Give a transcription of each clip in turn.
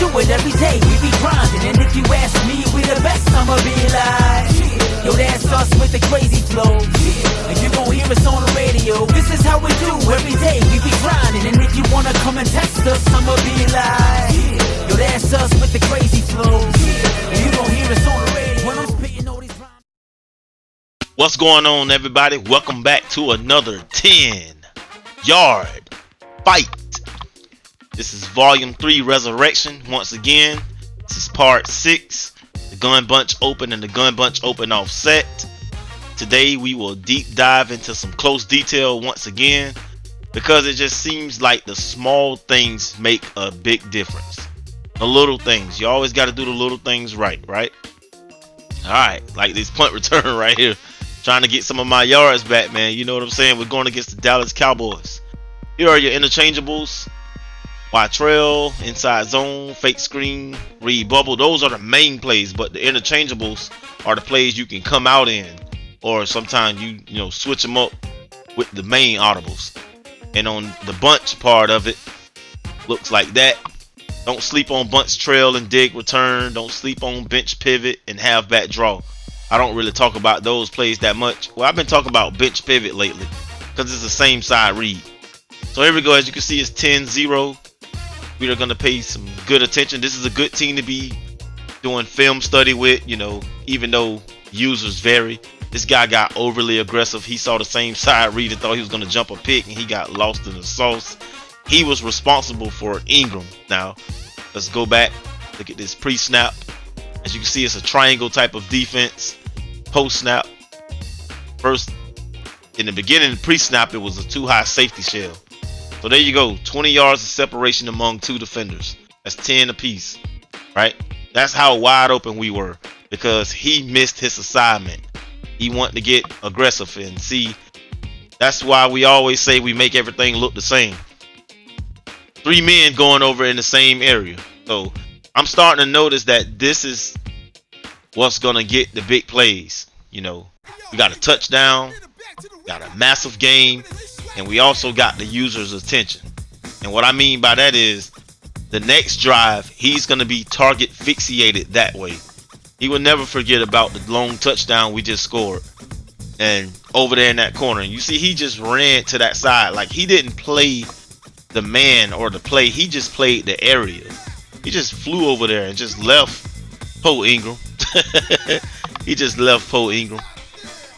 do it every day, we be grinding. And if you ask me, we the best, I'ma be like, yo, that's us with the crazy flow. And you gon' hear us on the radio. This is how we do every day, we be grinding. And if you wanna come and test us, I'ma be like, yo, that's us with the crazy flow. And you gon' hear us on the radio when I'm spitting all these rhymes. What's going on, everybody? Welcome back to another 10-yard fight. This is Volume 3 Resurrection. Once again, this is Part 6. The Gun Bunch Open and the Gun Bunch Open Offset. Today we will deep dive into some close detail once again, because it just seems like the small things make a big difference. The little things. You always got to do the little things right? Alright, like this punt return right here. Trying to get some of my yards back, man. You know what I'm saying? We're going against the Dallas Cowboys. Here are your interchangeables. Wide trail, inside zone, fake screen, read bubble. Those are the main plays, but the interchangeables are the plays you can come out in, or sometimes you switch them up with the main audibles. And on the bunch part of it, looks like that. Don't sleep on bunch trail and dig return. Don't sleep on bench pivot and halfback draw. I don't really talk about those plays that much. Well, I've been talking about bench pivot lately because it's the same side read. So here we go. As you can see, it's 10-0. We are going to pay some good attention. This is a good team to be doing film study with, even though users vary. This guy got overly aggressive. He saw the same side read and thought he was going to jump a pick, and he got lost in the sauce. He was responsible for Ingram. Now, let's go back. Look at this pre-snap. As you can see, it's a triangle type of defense. Post-snap. First, in the beginning, pre-snap, it was a too-high safety shell. So there you go, 20 yards of separation among two defenders. That's 10 apiece, right? That's how wide open we were, because he missed his assignment. He wanted to get aggressive, and see, that's why we always say we make everything look the same. 3 men going over in the same area. So I'm starting to notice that this is what's going to get the big plays. We got a touchdown, got a massive game, and we also got the user's attention. And what I mean by that is, the next drive, he's going to be target fixated that way. He will never forget about the long touchdown we just scored. And over there in that corner, and you see he just ran to that side. Like, he didn't play the man or the play. He just played the area. He just flew over there and just left Poe Ingram. He just left Poe Ingram.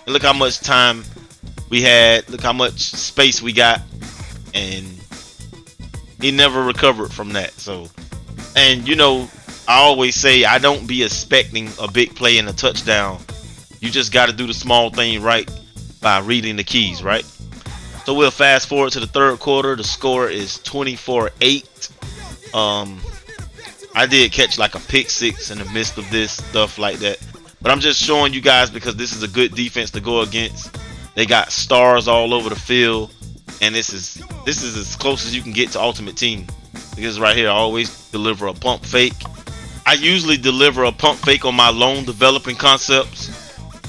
And look how much time we had. Look how much space we got. And he never recovered from that. So, and I always say, I don't be expecting a big play and a touchdown. You just got to do the small thing right by reading the keys, right? So we'll fast forward to the third quarter. The score is 24-8. I did catch like a pick six in the midst of this stuff like that. But I'm just showing you guys because this is a good defense to go against. They got stars all over the field. And this is as close as you can get to Ultimate Team. Because right here, I always deliver a pump fake. I usually deliver a pump fake on my lone developing concepts.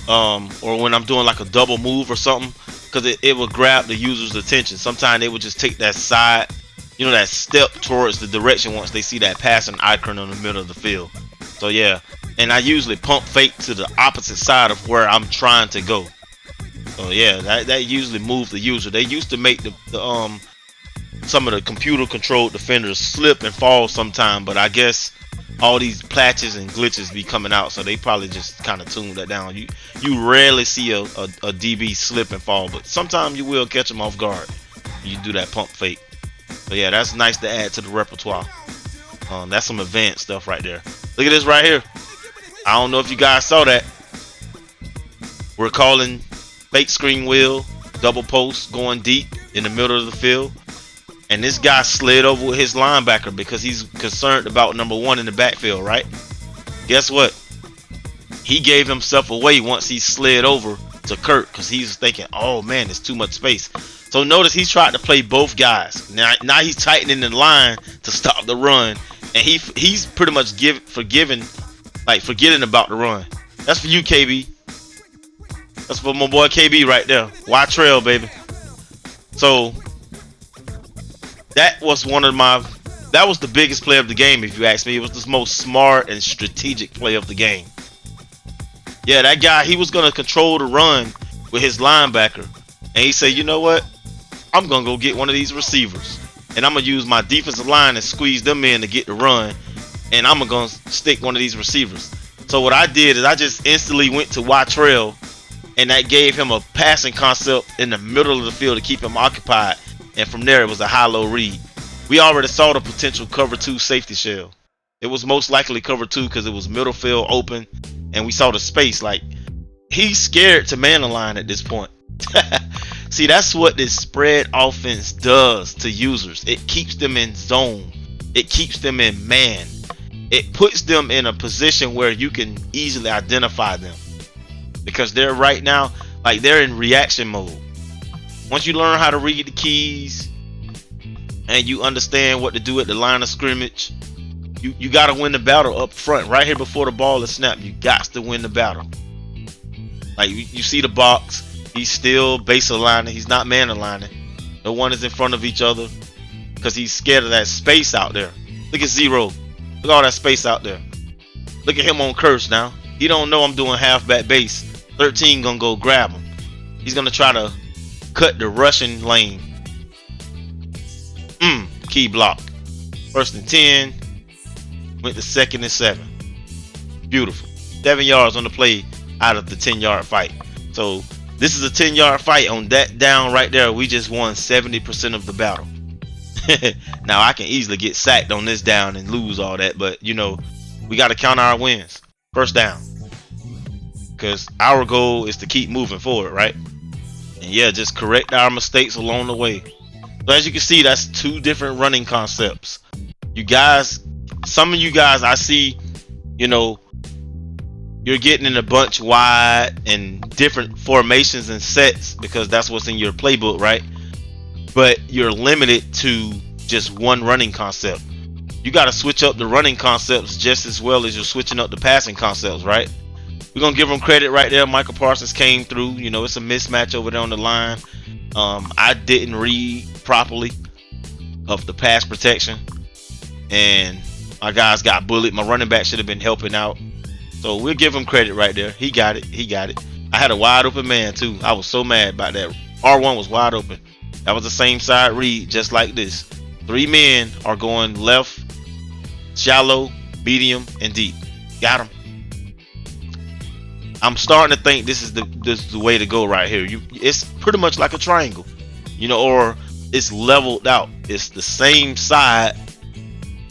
Or when I'm doing like a double move or something. Because it will grab the user's attention. Sometimes they will just take that side, that step towards the direction once they see that passing icon in the middle of the field. So yeah, and I usually pump fake to the opposite side of where I'm trying to go. So yeah, that usually moves the user. They used to make the some of the computer controlled defenders slip and fall sometime, but I guess all these patches and glitches be coming out, so they probably just kind of tuned that down. You rarely see a DB slip and fall, but sometimes you will catch them off guard. You do that pump fake. So yeah, that's nice to add to the repertoire. That's some advanced stuff right there. Look at this right here. I don't know if you guys saw that. We're calling fake screen wheel, double post, going deep in the middle of the field. And this guy slid over with his linebacker because he's concerned about number one in the backfield, right? Guess what? He gave himself away once he slid over to Kirk because he's thinking, oh man, there's too much space. So notice he's trying to play both guys. Now he's tightening the line to stop the run. And he's pretty much forgetting about the run. That's for you, KB. That's for my boy KB right there. Y trail, baby. So that was one of my That was the biggest play of the game, if you ask me. It was the most smart and strategic play of the game. Yeah, that guy, he was going to control the run with his linebacker. And he said, you know what? I'm going to go get one of these receivers. And I'm going to use my defensive line and squeeze them in to get the run. And I'm going to stick one of these receivers. So what I did is I just instantly went to Watrell. And that gave him a passing concept in the middle of the field to keep him occupied. And from there, it was a high-low read. We already saw the potential cover 2 safety shell. It was most likely cover 2 because it was middle field open. And we saw the space. Like, he's scared to man align at this point. See, that's what this spread offense does to users. It keeps them in zone. It keeps them in man. It puts them in a position where you can easily identify them. Because they're right now, like, they're in reaction mode. Once you learn how to read the keys and you understand what to do at the line of scrimmage, you got to win the battle up front. Right here before the ball is snapped, you got to win the battle. Like, you see the box. He's still base aligning. He's not man aligning. No one is in front of each other because he's scared of that space out there. Look at Zero. Look at all that space out there. Look at him on curse now. He don't know I'm doing halfback base. 13 gonna go grab him. He's gonna try to cut the rushing lane. Key block. First and 10. Went to second and 7. Beautiful. 7 yards on the play out of the 10-yard fight. So this is a 10-yard fight. On that down right there, we just won 70% of the battle. Now I can easily get sacked on this down and lose all that, but you know, we got to count our wins. First down. Because our goal is to keep moving forward, right? And yeah, just correct our mistakes along the way. So as you can see, that's 2 different running concepts. You guys, some of you guys I see, you know, you're getting in a bunch wide and different formations and sets because that's what's in your playbook, right? But you're limited to just one running concept. You got to switch up the running concepts just as well as you're switching up the passing concepts, right? We're going to give them credit right there. Michael Parsons came through. You know, it's a mismatch over there on the line. I didn't read properly of the pass protection. And my guys got bullied. My running back should have been helping out. So we'll give him credit right there. He got it. He got it. I had a wide open man too. I was so mad about that. R1 was wide open. That was the same side read just like this. 3 men are going left, shallow, medium, and deep. Got him. I'm starting to think this is the way to go right here. It's pretty much like a triangle, you know, or it's leveled out. It's the same side,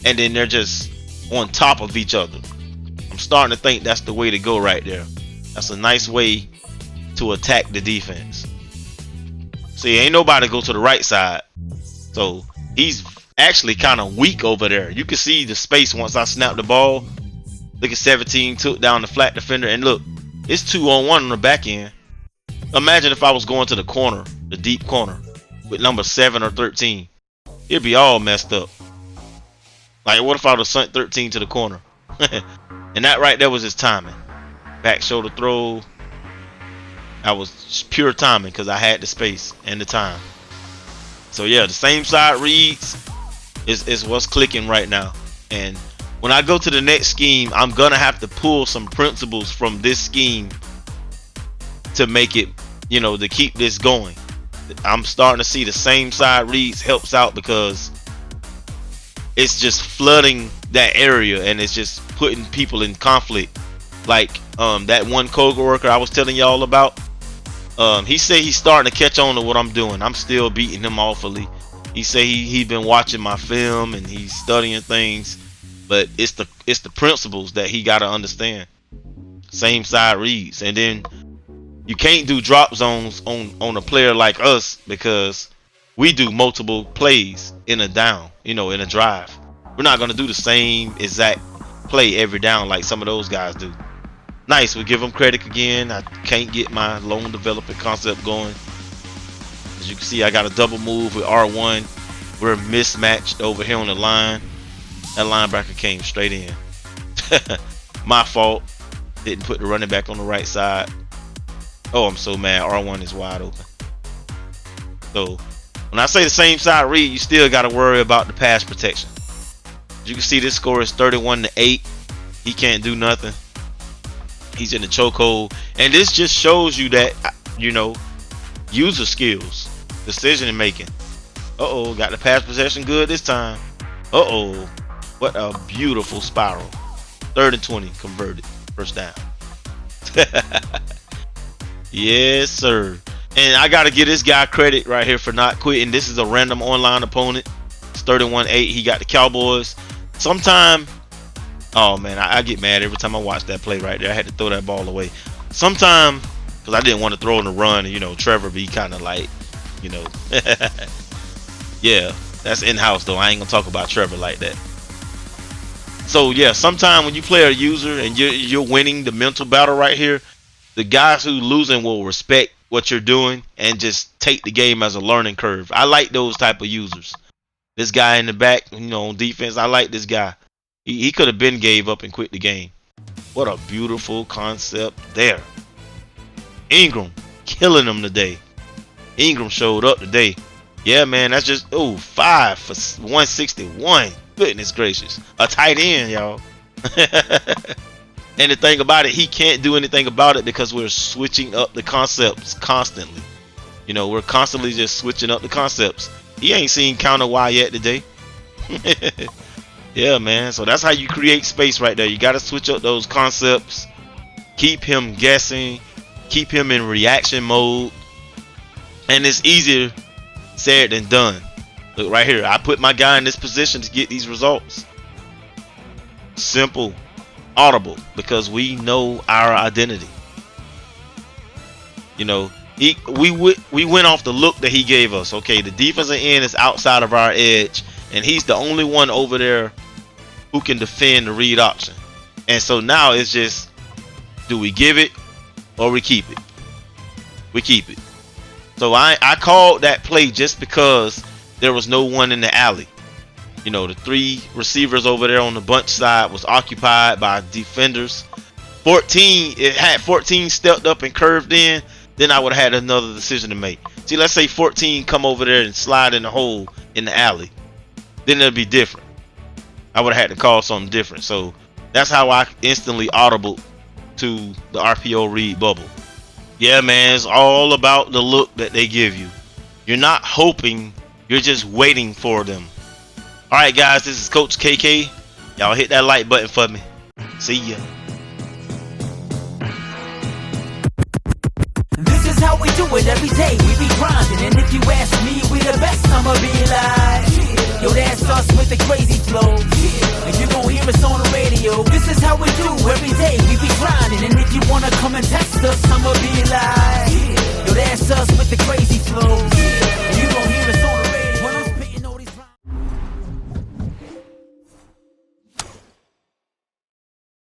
and then they're just on top of each other. I'm starting to think that's the way to go right there. That's a nice way to attack the defense. See, ain't nobody go to the right side, so he's actually kind of weak over there. You can see the space once I snap the ball. Look at 17 took down the flat defender, and look. It's 2-on-1 on the back end. Imagine if I was going to the corner, the deep corner, with number 7 or 13. It'd be all messed up. Like, what if I would have sent 13 to the corner? And that right there was his timing. Back shoulder throw. That was pure timing because I had the space and the time. So yeah, the same side reads is what's clicking right now. And when I go to the next scheme, I'm gonna have to pull some principles from this scheme to make it, you know, to keep this going. I'm starting to see the same side reads helps out because it's just flooding that area and it's just putting people in conflict. Like that one co-worker I was telling y'all about, he said he's starting to catch on to what I'm doing. I'm still beating him awfully. He said he been watching my film and he's studying things. But it's the principles that he got to understand. Same side reads, and then you can't do drop zones on a player like us because we do multiple plays in a down, you know, in a drive. We're not gonna do the same exact play every down like some of those guys do. Nice, we give them credit again. I can't get my lone development concept going. As you can see, I got a double move with R1. We're mismatched over here on the line. That linebacker came straight in. My fault. Didn't put the running back on the right side. Oh, I'm so mad. R1 is wide open. So when I say the same side read, you still got to worry about the pass protection. You can see this score is 31-8. He can't do nothing. He's in the chokehold, and this just shows you that, you know, user skills, decision making. Got the pass possession good this time. What a beautiful spiral. 3rd and 20 converted, first down. Yes, sir. And I gotta give this guy credit right here for not quitting. This is a random online opponent. It's 31-8. He got the Cowboys. Sometime, oh man, I get mad every time I watch that play right there. I had to throw that ball away. Sometime, because I didn't want to throw in the run, and, you know, Trevor be kind of like, you know, yeah, that's in-house though. I ain't gonna talk about Trevor like that. So yeah, sometime when you play a user and you're winning the mental battle right here, the guys who losing will respect what you're doing and just take the game as a learning curve. I like those type of users. This guy in the back, you know, on defense, I like this guy. He could have been gave up and quit the game. What a beautiful concept there. Ingram killing them today. Ingram showed up today. Yeah, man, that's just 5 for 161. Goodness gracious, a tight end, y'all. And the thing about it, he can't do anything about it because we're switching up the concepts constantly. You know, we're constantly just switching up the concepts. He ain't seen counter Y yet today. Yeah, man. So that's how you create space right there. You got to switch up those concepts. Keep him guessing. Keep him in reaction mode. And it's easier said than done. Look right here. I put my guy in this position to get these results. Simple. Audible. Because we know our identity. You know, we went off the look that he gave us. Okay, the defensive end is outside of our edge, and he's the only one over there who can defend the read option. And so now it's just, do we give it or we keep it? We keep it. So I called that play just because there was no one in the alley. You know, the 3 receivers over there on the bunch side was occupied by defenders. 14, it had 14 stepped up and curved in, then I would have had another decision to make. See, let's say 14 come over there and slide in the hole in the alley. Then it'll be different. I would have had to call something different. So that's how I instantly audible to the RPO read bubble. Yeah, man, it's all about the look that they give you. You're not hoping, you're just waiting for them. All right, guys, this is Coach KK. Y'all hit that like button for me. See ya. This is how we do it every day. We be grinding, and if you ask me, we the best. I'ma be like, yo, that's us with the crazy flow. And you gon' hear us on the radio. This is how we do every day. We be grinding, and if you wanna